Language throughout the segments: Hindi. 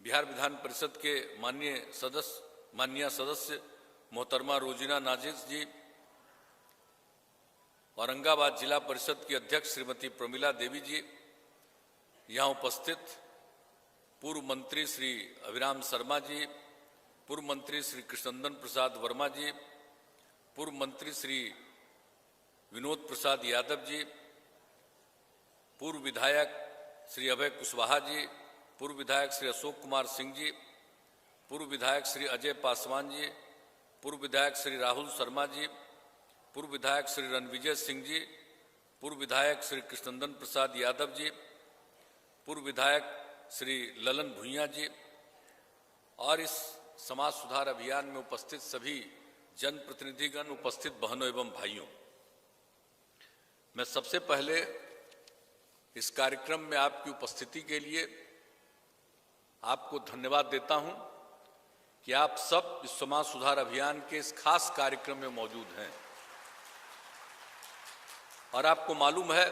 बिहार विधान परिषद के माननीय सदस्य मोहतरमा रोजीना नाजिर जी, औरंगाबाद जिला परिषद की अध्यक्ष श्रीमती प्रमिला देवी जी, यहाँ उपस्थित पूर्व मंत्री श्री अभिराम शर्मा जी, पूर्व मंत्री श्री कृष्णनंदन प्रसाद वर्मा जी, पूर्व मंत्री श्री विनोद प्रसाद यादव जी, पूर्व विधायक श्री अभय कुशवाहा जी, पूर्व विधायक श्री अशोक कुमार सिंह जी, पूर्व विधायक श्री अजय पासवान जी, पूर्व विधायक श्री राहुल शर्मा जी, पूर्व विधायक श्री रणविजय सिंह जी, पूर्व विधायक श्री कृष्णनंदन प्रसाद यादव जी, पूर्व विधायक श्री ललन भुइयां जी और इस समाज सुधार अभियान में उपस्थित सभी जनप्रतिनिधिगण, उपस्थित बहनों एवं भाइयों, मैं सबसे पहले इस कार्यक्रम में आपकी उपस्थिति के लिए आपको धन्यवाद देता हूं कि आप सब इस समाज सुधार अभियान के इस खास कार्यक्रम में मौजूद हैं। और आपको मालूम है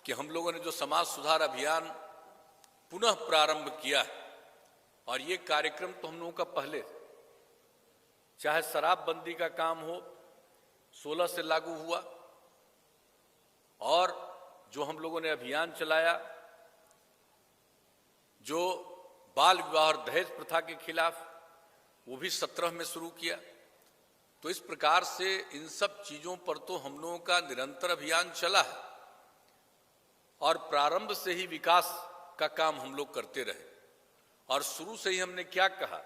कि हम लोगों ने जो समाज सुधार अभियान पुनः प्रारंभ किया है, और ये कार्यक्रम तो हम लोगों का पहले, चाहे शराबबंदी का काम हो 16 से लागू हुआ, और जो हम लोगों ने अभियान चलाया जो बाल विवाह और दहेज प्रथा के खिलाफ, वो भी 17 में शुरू किया। तो इस प्रकार से इन सब चीजों पर तो हम लोगों का निरंतर अभियान चला है और प्रारंभ से ही विकास का काम हम लोग करते रहे। और शुरू से ही हमने क्या कहा,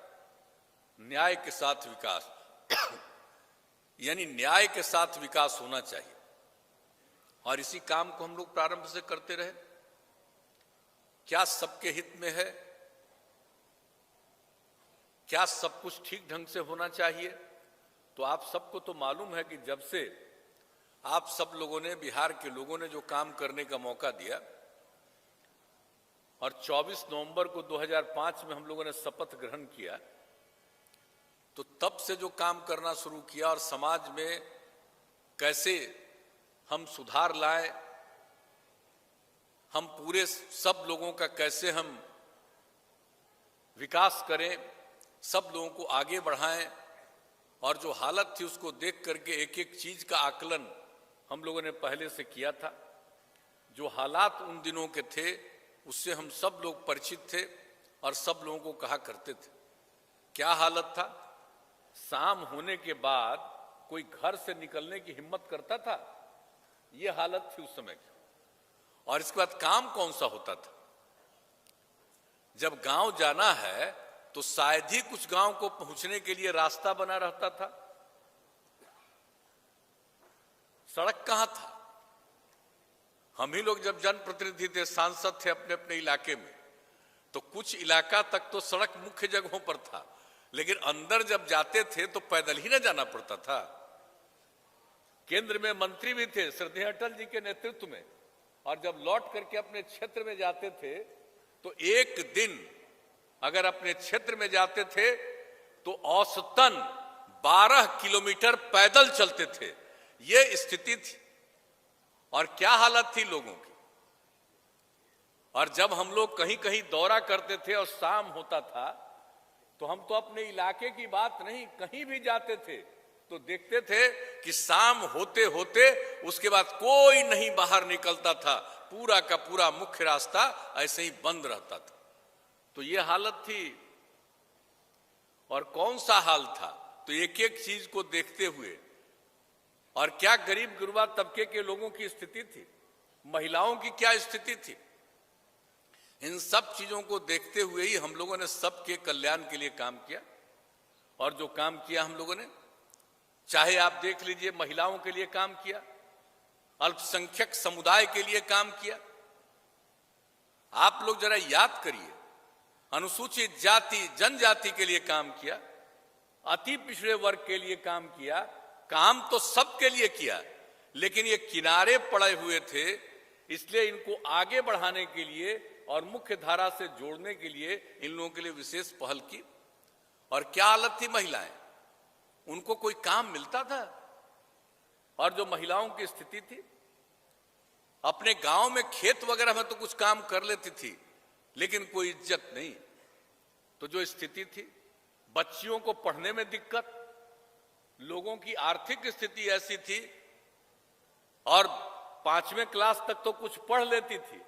न्याय के साथ विकास यानी न्याय के साथ विकास होना चाहिए, और इसी काम को हम लोग प्रारंभ से करते रहे। क्या सबके हित में है, क्या सब कुछ ठीक ढंग से होना चाहिए? तो आप सबको तो मालूम है कि जब से आप सब लोगों ने, बिहार के लोगों ने जो काम करने का मौका दिया, और 24 नवंबर को 2005 में हम लोगों ने शपथ ग्रहण किया, तो तब से जो काम करना शुरू किया और समाज में कैसे हम सुधार लाएं, हम पूरे सब लोगों का कैसे हम विकास करें, सब लोगों को आगे बढ़ाएं, और जो हालत थी उसको देख करके एक एक चीज का आकलन हम लोगों ने पहले से किया था। जो हालात उन दिनों के थे उससे हम सब लोग परिचित थे और सब लोगों को कहा करते थे। क्या हालत था? शाम होने के बाद कोई घर से निकलने की हिम्मत करता था? ये हालत थी उस समय की। और इसके बाद काम कौन सा होता था? जब गांव जाना है तो शायद ही कुछ गांव को पहुंचने के लिए रास्ता बना रहता था। सड़क कहां था? हम ही लोग जब जनप्रतिनिधि थे, सांसद थे अपने अपने इलाके में, तो कुछ इलाका तक तो सड़क मुख्य जगहों पर था, लेकिन अंदर जब जाते थे तो पैदल ही न जाना पड़ता था। केंद्र में मंत्री भी थे श्रद्धेय अटल जी के नेतृत्व में, और जब लौट करके अपने क्षेत्र में जाते थे तो एक दिन अगर अपने क्षेत्र में जाते थे तो औसतन 12 किलोमीटर पैदल चलते थे। यह स्थिति थी। और क्या हालत थी लोगों की। और जब हम लोग कहीं कहीं दौरा करते थे और शाम होता था, तो हम तो अपने इलाके की बात नहीं, कहीं भी जाते थे तो देखते थे कि शाम होते होते उसके बाद कोई नहीं बाहर निकलता था, पूरा का पूरा मुख्य रास्ता ऐसे ही बंद रहता था। तो ये हालत थी। और कौन सा हाल था? तो एक एक चीज को देखते हुए, और क्या गरीब गुरबा तबके के लोगों की स्थिति थी, महिलाओं की क्या स्थिति थी, इन सब चीजों को देखते हुए ही हम लोगों ने सबके कल्याण के लिए काम किया। और जो काम किया हम लोगों ने, चाहे आप देख लीजिए, महिलाओं के लिए काम किया, अल्पसंख्यक समुदाय के लिए काम किया। आप लोग जरा याद करिए, अनुसूचित जाति जनजाति के लिए काम किया, अति पिछड़े वर्ग के लिए काम किया। काम तो सबके लिए किया, लेकिन ये किनारे पड़े हुए थे, इसलिए इनको आगे बढ़ाने के लिए और मुख्य धारा से जोड़ने के लिए इन लोगों के लिए विशेष पहल की। और क्या हालत थी महिलाएं, उनको कोई काम मिलता था? और जो महिलाओं की स्थिति थी, अपने गांव में खेत वगैरह में तो कुछ काम कर लेती थी, लेकिन कोई इज्जत नहीं। तो जो स्थिति थी, बच्चियों को पढ़ने में दिक्कत, लोगों की आर्थिक स्थिति ऐसी थी और 5वें क्लास तक तो कुछ पढ़ लेती थी,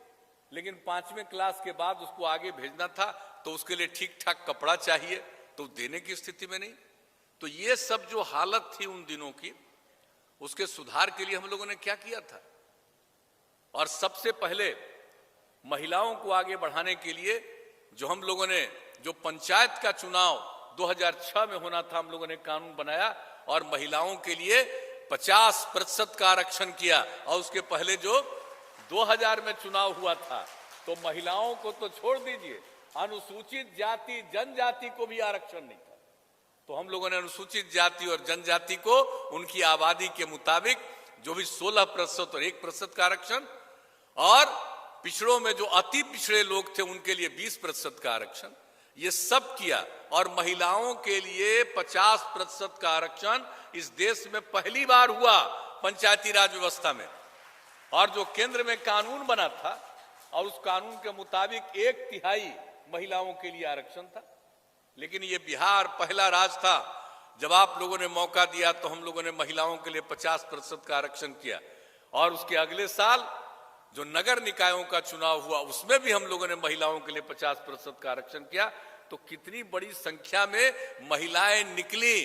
लेकिन 5वें क्लास के बाद उसको आगे भेजना था तो उसके लिए ठीक ठाक कपड़ा चाहिए, तो देने की स्थिति में नहीं। तो ये सब जो हालत थी उन दिनों की, उसके सुधार के लिए हम लोगों ने क्या किया था? और सबसे पहले महिलाओं को आगे बढ़ाने के लिए जो हम लोगों ने, जो पंचायत का चुनाव 2006 में होना था, हम लोगों ने कानून बनाया और महिलाओं के लिए 50% का आरक्षण किया। और उसके पहले जो 2000 में चुनाव हुआ था, तो महिलाओं को तो छोड़ दीजिए, अनुसूचित जाति जनजाति को भी आरक्षण नहीं था। तो हम लोगों ने अनुसूचित जाति और जनजाति को उनकी आबादी के मुताबिक जो भी 16% और 1% का आरक्षण, और पिछड़ों में जो अति पिछड़े लोग थे उनके लिए 20% का आरक्षण, ये सब किया। और महिलाओं के लिए 50% का आरक्षण इस देश में पहली बार हुआ पंचायती राज व्यवस्था में। और जो केंद्र में कानून बना था और उस कानून के मुताबिक 1/3 महिलाओं के लिए आरक्षण था। लेकिन ये बिहार पहला राज था, जब आप लोगों ने मौका दिया तो हम लोगों ने महिलाओं के लिए 50% का आरक्षण किया। और उसके अगले साल जो नगर निकायों का चुनाव हुआ, उसमें भी हम लोगों ने महिलाओं के लिए 50% का आरक्षण किया। तो कितनी बड़ी संख्या में महिलाएं निकली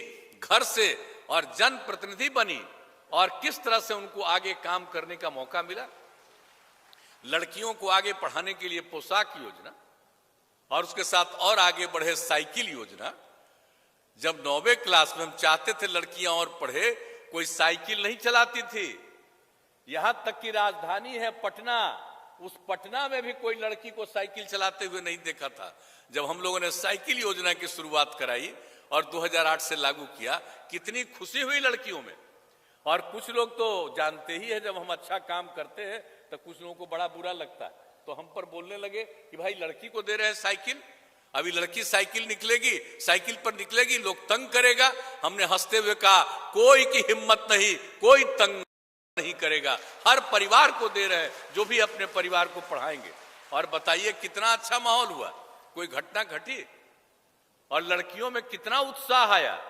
घर से और जनप्रतिनिधि बनी, और किस तरह से उनको आगे काम करने का मौका मिला। लड़कियों को आगे पढ़ाने के लिए पोशाक योजना, और उसके साथ और आगे बढ़े साइकिल योजना। जब 9वीं क्लास में हम चाहते थे लड़कियां और पढ़े, कोई साइकिल नहीं चलाती थी। यहां तक कि राजधानी है पटना, उस पटना में भी कोई लड़की को साइकिल चलाते हुए नहीं देखा था। जब हम लोगों ने साइकिल योजना की शुरुआत कराई और 2008 से लागू किया, कितनी खुशी हुई लड़कियों में। और कुछ लोग तो जानते ही है, जब हम अच्छा काम करते हैं तो कुछ लोगों को बड़ा बुरा लगता है, तो हम पर बोलने लगे कि भाई लड़की को दे रहे हैं साइकिल, अभी लड़की साइकिल निकलेगी, साइकिल पर निकलेगी, लोग तंग करेगा। हमने हंसते हुए कहा, कोई की हिम्मत नहीं, कोई तंग नहीं करेगा, हर परिवार को दे रहे हैं जो भी अपने परिवार को पढ़ाएंगे। और बताइए कितना अच्छा माहौल हुआ, कोई घटना घटी और लड़कियों में कितना उत्साह आया।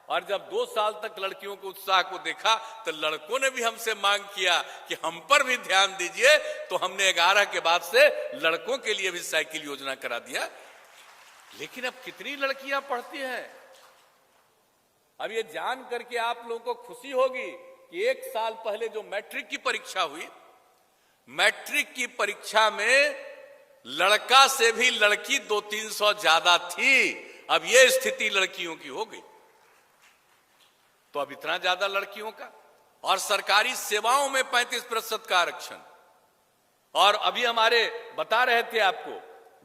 और जब 2 साल तक लड़कियों के उत्साह को देखा तो लड़कों ने भी हमसे मांग किया कि हम पर भी ध्यान दीजिए। तो हमने 11 के बाद से लड़कों के लिए भी साइकिल योजना करा दिया। लेकिन अब कितनी लड़कियां पढ़ती हैं? अब ये जान करके आप लोगों को खुशी होगी कि 1 साल पहले जो मैट्रिक की परीक्षा हुई, मैट्रिक की परीक्षा में लड़का से भी लड़की 200-300 ज्यादा थी। अब ये स्थिति लड़कियों की हो गई। तो अब इतना ज्यादा लड़कियों का, और सरकारी सेवाओं में 35% का आरक्षण। और अभी हमारे बता रहे थे आपको,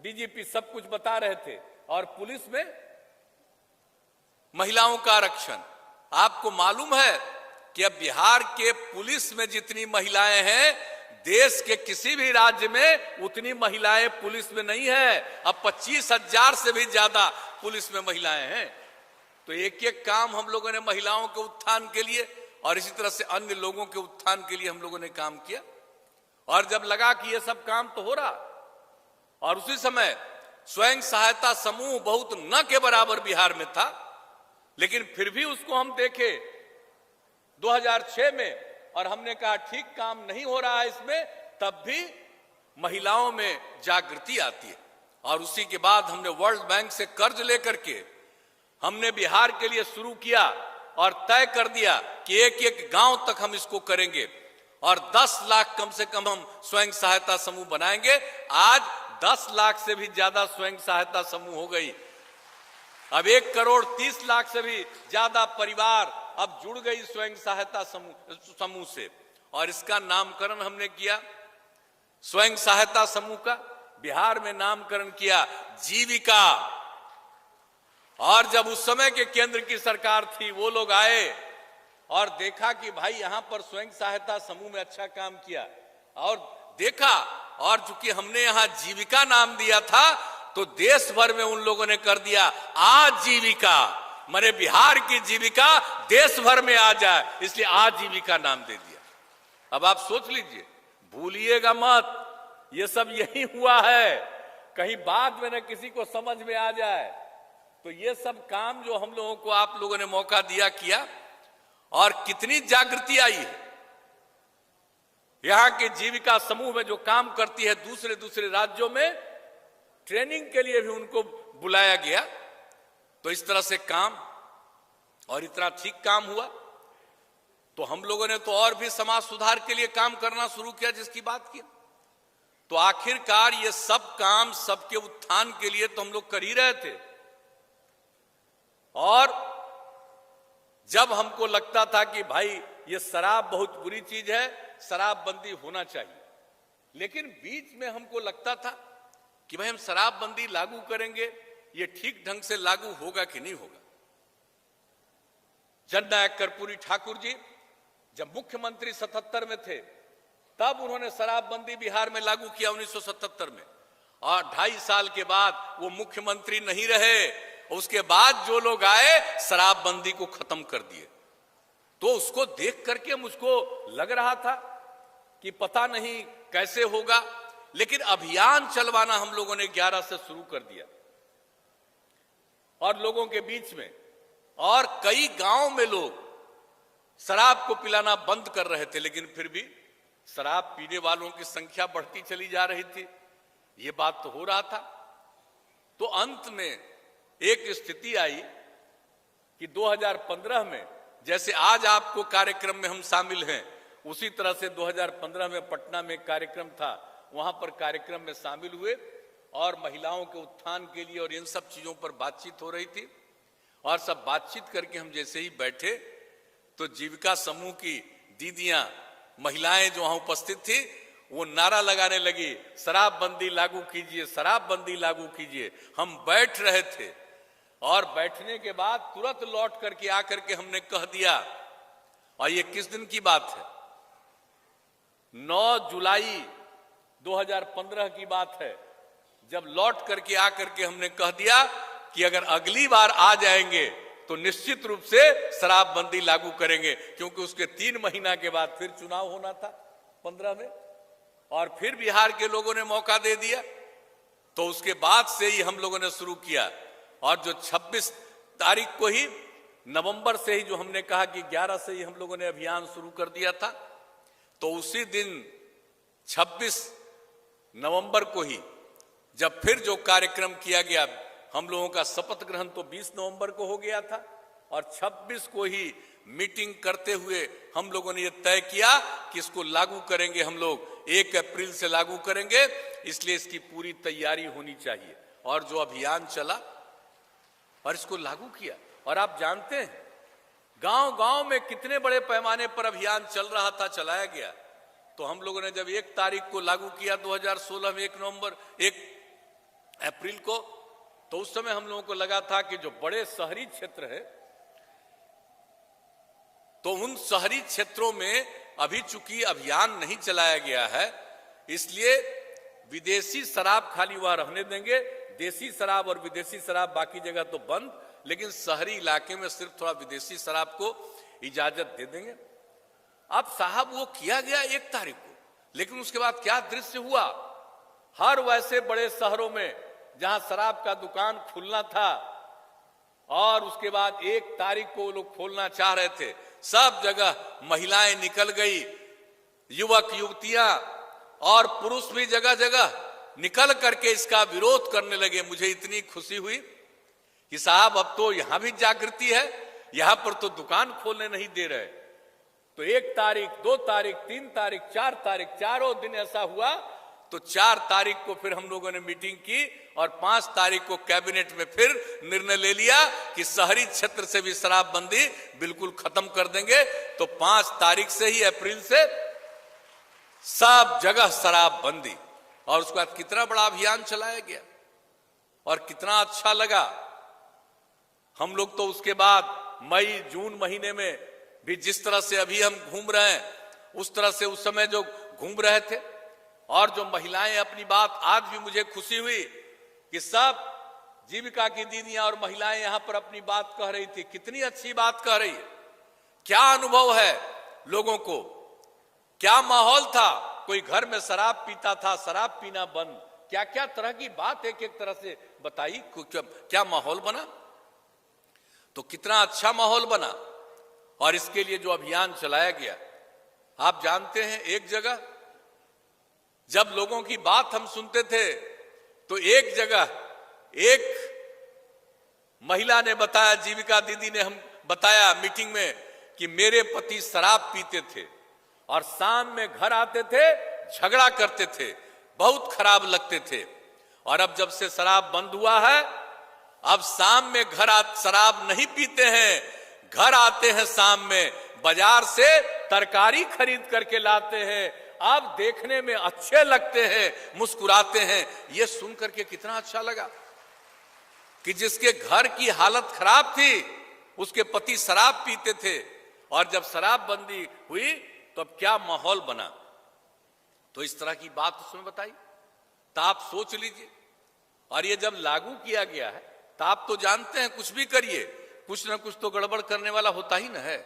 डीजीपी सब कुछ बता रहे थे। और पुलिस में महिलाओं का आरक्षण। आपको मालूम है कि अब बिहार के पुलिस में जितनी महिलाएं हैं, देश के किसी भी राज्य में उतनी महिलाएं पुलिस में नहीं है। अब 25,000 से भी ज्यादा पुलिस में महिलाएं हैं। तो एक एक काम हम लोगों ने महिलाओं के उत्थान के लिए और इसी तरह से अन्य लोगों के उत्थान के लिए हम लोगों ने काम किया। और जब लगा कि ये सब काम तो हो रहा, और उसी समय स्वयं सहायता समूह बहुत न के बराबर बिहार में था, लेकिन फिर भी उसको हम देखे 2006 में और हमने कहा ठीक काम नहीं हो रहा है इसमें, तब भी महिलाओं में जागृति आती है। और उसी के बाद हमने वर्ल्ड बैंक से कर्ज लेकर के हमने बिहार के लिए शुरू किया और तय कर दिया कि एक एक गांव तक हम इसको करेंगे और 10 लाख कम से कम हम स्वयं सहायता समूह बनाएंगे। आज 10 लाख से भी ज्यादा स्वयं सहायता समूह हो गई। अब 1,30,00,000 से भी ज्यादा परिवार अब जुड़ गई स्वयं सहायता समूह से। और इसका नामकरण हमने किया स्वयं सहायता समूह का, बिहार में नामकरण किया जीविका। और जब उस समय के केंद्र की सरकार थी, वो लोग आए और देखा कि भाई यहां पर स्वयं सहायता समूह में अच्छा काम किया और देखा, और चूंकि हमने यहां जीविका नाम दिया था तो देश भर में उन लोगों ने कर दिया आजीविका, माने बिहार की जीविका देश भर में आ जाए, इसलिए आजीविका नाम दे दिया। अब आप सोच लीजिए, भूलिएगा मत, ये सब यही हुआ है, कहीं बाद में न किसी को समझ में आ जाए तो ये सब काम जो हम लोगों को आप लोगों ने मौका दिया किया, और कितनी जागृति आई है। यहां के जीविका समूह में जो काम करती है दूसरे दूसरे राज्यों में, ट्रेनिंग के लिए भी उनको बुलाया गया। तो इस तरह से काम, और इतना ठीक काम हुआ, तो हम लोगों ने तो और भी समाज सुधार के लिए काम करना शुरू किया, जिसकी बात की। तो आखिरकार ये सब काम सबके उत्थान के लिए तो हम लोग कर ही रहे थे। और जब हमको लगता था कि भाई ये शराब बहुत बुरी चीज है, शराबबंदी होना चाहिए, लेकिन बीच में हमको लगता था कि भाई हम शराबबंदी लागू करेंगे, ये ठीक ढंग से लागू होगा कि नहीं होगा। जननायक कर्पूरी ठाकुर जी जब मुख्यमंत्री 77 में थे, तब उन्होंने शराबबंदी बिहार में लागू किया 1977 में, और 2.5 साल के बाद वो मुख्यमंत्री नहीं रहे। उसके बाद जो लोग आए, शराबबंदी को खत्म कर दिए। तो उसको देख करके मुझको लग रहा था कि पता नहीं कैसे होगा, लेकिन अभियान चलवाना हम लोगों ने 11 से शुरू कर दिया, और लोगों के बीच में, और कई गांव में लोग शराब को पिलाना बंद कर रहे थे, लेकिन फिर भी शराब पीने वालों की संख्या बढ़ती चली जा रही थी। ये बात तो हो रहा था। तो अंत में एक स्थिति आई कि 2015 में, जैसे आज आपको कार्यक्रम में हम शामिल हैं, उसी तरह से 2015 में पटना में कार्यक्रम था, वहां पर कार्यक्रम में शामिल हुए, और महिलाओं के उत्थान के लिए और इन सब चीजों पर बातचीत हो रही थी। और सब बातचीत करके हम जैसे ही बैठे, तो जीविका समूह की दीदियां, महिलाएं जो वहां उपस्थित थी, वो नारा लगाने लगी, शराबबंदी लागू कीजिए, शराबबंदी लागू कीजिए। हम बैठ रहे थे, और बैठने के बाद तुरंत लौट करके आकर के हमने कह दिया, और ये किस दिन की बात है, 9 जुलाई 2015 की बात है, जब लौट करके आकर के हमने कह दिया कि अगर अगली बार आ जाएंगे तो निश्चित रूप से शराबबंदी लागू करेंगे, क्योंकि उसके 3 महीना के बाद फिर चुनाव होना था 15 में, और फिर बिहार के लोगों ने मौका दे दिया। तो उसके बाद से ही हम लोगों ने शुरू किया, और जो 26 तारीख को ही, नवंबर से ही, जो हमने कहा कि 11 से ही हम लोगों ने अभियान शुरू कर दिया था, तो उसी दिन 26 नवंबर को ही जब फिर जो कार्यक्रम किया गया, हम लोगों का शपथ ग्रहण तो 20 नवंबर को हो गया था, और 26 को ही मीटिंग करते हुए हम लोगों ने यह तय किया कि इसको लागू करेंगे, हम लोग 1 अप्रैल से लागू करेंगे, इसलिए इसकी पूरी तैयारी होनी चाहिए। और जो अभियान चला और इसको लागू किया, और आप जानते हैं गांव गांव में कितने बड़े पैमाने पर अभियान चल रहा था, चलाया गया। तो हम लोगों ने जब 1 तारीख को लागू किया 2016 में, 1 अप्रैल को, तो उस समय हम लोगों को लगा था कि जो बड़े शहरी क्षेत्र है, तो उन शहरी क्षेत्रों में अभी चूंकि अभियान नहीं चलाया गया है, इसलिए विदेशी शराब खाली वहां रहने देंगे, देसी शराब और विदेशी शराब बाकी जगह तो बंद, लेकिन शहरी इलाके में सिर्फ थोड़ा विदेशी शराब को इजाजत दे देंगे। अब साहब वो किया गया 1 तारीख को, लेकिन उसके बाद क्या दृश्य हुआ, हर वैसे बड़े शहरों में जहां शराब का दुकान खुलना था, और उसके बाद 1 तारीख को वो लोग खोलना चाह रहे थे, सब जगह महिलाएं निकल गई, युवक युवतियां और पुरुष भी जगह जगह निकल करके इसका विरोध करने लगे। मुझे इतनी खुशी हुई कि साहब अब तो यहां भी जागृति है, यहां पर तो दुकान खोलने नहीं दे रहे। तो 1 तारीख, 2 तारीख, 3 तारीख, 4 तारीख, चारों दिन ऐसा हुआ। तो 4 तारीख को फिर हम लोगों ने मीटिंग की, और 5 तारीख को कैबिनेट में फिर निर्णय ले लिया कि शहरी क्षेत्र से भी शराबबंदी बिल्कुल खत्म कर देंगे। तो 5 तारीख से ही, अप्रैल से सब जगह शराबबंदी, और उसके बाद कितना बड़ा अभियान चलाया गया, और कितना अच्छा लगा। हम लोग तो उसके बाद मई जून महीने में भी जिस तरह से अभी हम घूम रहे हैं, उस तरह से उस समय जो घूम रहे थे, और जो महिलाएं अपनी बात, आज भी मुझे खुशी हुई कि सब जीविका की दीदियां और महिलाएं यहां पर अपनी बात कह रही थी। कितनी अच्छी बात कह रही है, क्या अनुभव है लोगों को, क्या माहौल था। कोई घर में शराब पीता था, शराब पीना बंद, क्या क्या तरह की बात एक एक तरह से बताई, क्या माहौल बना। तो कितना अच्छा माहौल बना। और इसके लिए जो अभियान चलाया गया, आप जानते हैं, एक जगह जब लोगों की बात हम सुनते थे तो एक जगह एक महिला ने बताया, जीविका दीदी ने हम बताया मीटिंग में, कि मेरे पति शराब पीते थे और शाम में घर आते थे, झगड़ा करते थे, बहुत खराब लगते थे। और अब जब से शराब बंद हुआ है, अब शाम में शराब नहीं पीते हैं, घर आते हैं शाम में, बाजार से तरकारी खरीद करके लाते हैं, अब देखने में अच्छे लगते हैं, मुस्कुराते हैं। यह सुन करके कितना अच्छा लगा कि जिसके घर की हालत खराब थी, उसके पति शराब पीते थे, और जब शराबबंदी हुई तो अब क्या माहौल बना। तो इस तरह की बात उसमें बताई। तो आप सोच लीजिए, और ये जब लागू किया गया है तो आप तो जानते हैं, कुछ भी करिए कुछ ना कुछ तो गड़बड़ करने वाला होता ही ना है।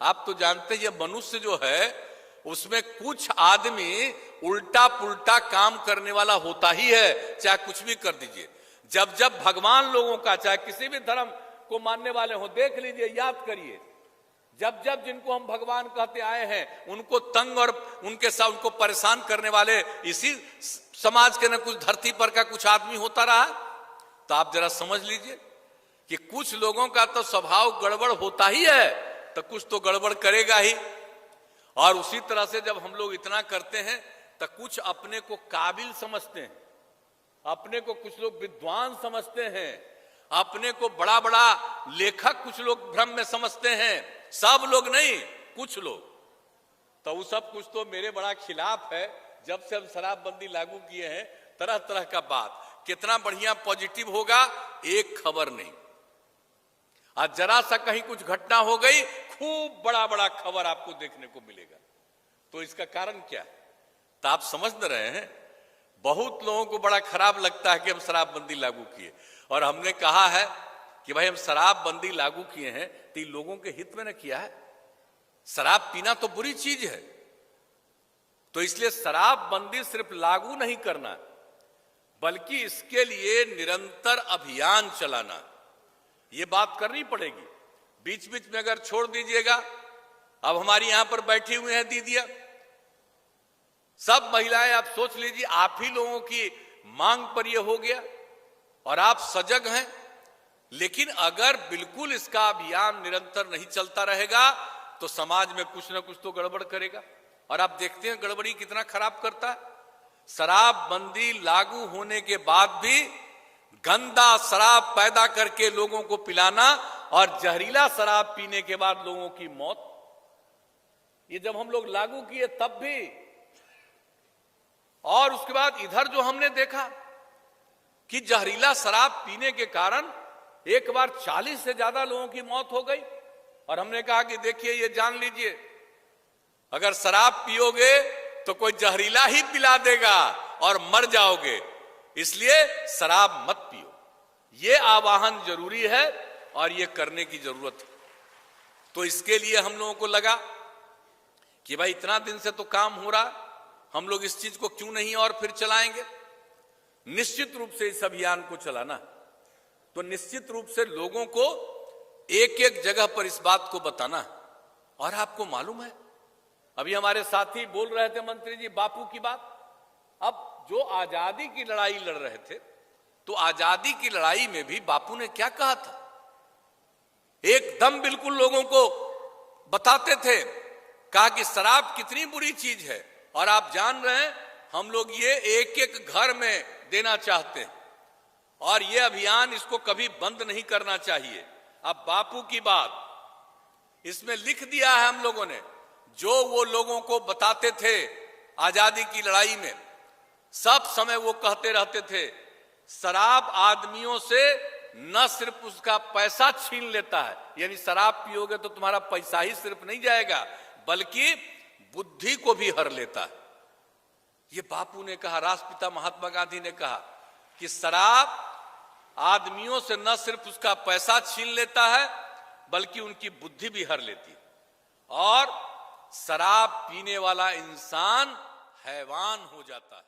आप तो जानते हैं, ये मनुष्य जो है उसमें कुछ आदमी उल्टा पुल्टा काम करने वाला होता ही है, चाहे कुछ भी कर दीजिए। जब जब भगवान लोगों का, चाहे किसी भी धर्म को मानने वाले हो, देख लीजिए, याद करिए, जब जब जिनको हम भगवान कहते आए हैं, उनको तंग और उनके साथ उनको परेशान करने वाले इसी समाज के न कुछ धरती पर का कुछ आदमी होता रहा। तो आप जरा समझ लीजिए कि कुछ लोगों का तो स्वभाव गड़बड़ होता ही है, तो कुछ तो गड़बड़ करेगा ही। और उसी तरह से जब हम लोग इतना करते हैं तो कुछ अपने को काबिल समझते हैं, अपने को कुछ लोग विद्वान समझते हैं, अपने को बड़ा बड़ा लेखक कुछ लोग भ्रम में समझते हैं, सब लोग नहीं, कुछ लोग। तो वो सब कुछ तो मेरे बड़ा खिलाफ है। जब से हम शराबबंदी लागू किए हैं, तरह तरह का बात, कितना बढ़िया पॉजिटिव होगा, एक खबर नहीं। आज जरा सा कहीं कुछ घटना हो गई, खूब बड़ा बड़ा खबर आपको देखने को मिलेगा। तो इसका कारण क्या है? तो आप समझ न रहे हैं, बहुत लोगों को बड़ा खराब लगता है कि हम शराबबंदी लागू किए। और हमने कहा है कि भाई हम शराबबंदी लागू किए हैं तो लोगों के हित में न किया है। शराब पीना तो बुरी चीज है, तो इसलिए शराबबंदी सिर्फ लागू नहीं करना, बल्कि इसके लिए निरंतर अभियान चलाना, ये बात करनी पड़ेगी। बीच बीच में अगर छोड़ दीजिएगा, अब हमारी यहां पर बैठी हुई हैं दीदियां, सब महिलाएं, आप सोच लीजिए, आप ही लोगों की मांग पर यह हो गया और आप सजग हैं। लेकिन अगर बिल्कुल इसका अभियान निरंतर नहीं चलता रहेगा तो समाज में कुछ ना कुछ तो गड़बड़ करेगा। और आप देखते हैं गड़बड़ी कितना खराब करता है। शराबबंदी लागू होने के बाद भी गंदा शराब पैदा करके लोगों को पिलाना और जहरीला शराब पीने के बाद लोगों की मौत, ये जब हम लोग लागू किए तब भी। और उसके बाद इधर जो हमने देखा कि जहरीला शराब पीने के कारण एक बार 40 से ज्यादा लोगों की मौत हो गई। और हमने कहा कि देखिए, ये जान लीजिए, अगर शराब पियोगे तो कोई जहरीला ही पिला देगा और मर जाओगे, इसलिए शराब मत पियो। ये आवाहन जरूरी है और ये करने की जरूरत है। तो इसके लिए हम लोगों को लगा कि भाई इतना दिन से तो काम हो रहा, हम लोग इस चीज को क्यों नहीं और फिर चलाएंगे। निश्चित रूप से इस अभियान को चलाना, तो निश्चित रूप से लोगों को एक एक जगह पर इस बात को बताना। और आपको मालूम है, अभी हमारे साथी बोल रहे थे मंत्री जी बापू की बात। अब जो आजादी की लड़ाई लड़ रहे थे, तो आजादी की लड़ाई में भी बापू ने क्या कहा था, एकदम बिल्कुल लोगों को बताते थे, कहा कि शराब कितनी बुरी चीज है। और आप जान रहे हैं, हम लोग ये एक एक घर में देना चाहते हैं और ये अभियान, इसको कभी बंद नहीं करना चाहिए। अब बापू की बात इसमें लिख दिया है हम लोगों ने, जो वो लोगों को बताते थे आजादी की लड़ाई में, सब समय वो कहते रहते थे, शराब आदमियों से न सिर्फ उसका पैसा छीन लेता है, यानी शराब पियोगे तो तुम्हारा पैसा ही सिर्फ नहीं जाएगा, बल्कि बुद्धि को भी हर लेता है। ये बापू ने कहा, राष्ट्रपिता महात्मा गांधी ने कहा कि शराब आदमियों से न सिर्फ उसका पैसा छीन लेता है, बल्कि उनकी बुद्धि भी हर लेती है। और शराब पीने वाला इंसान हैवान हो जाता है।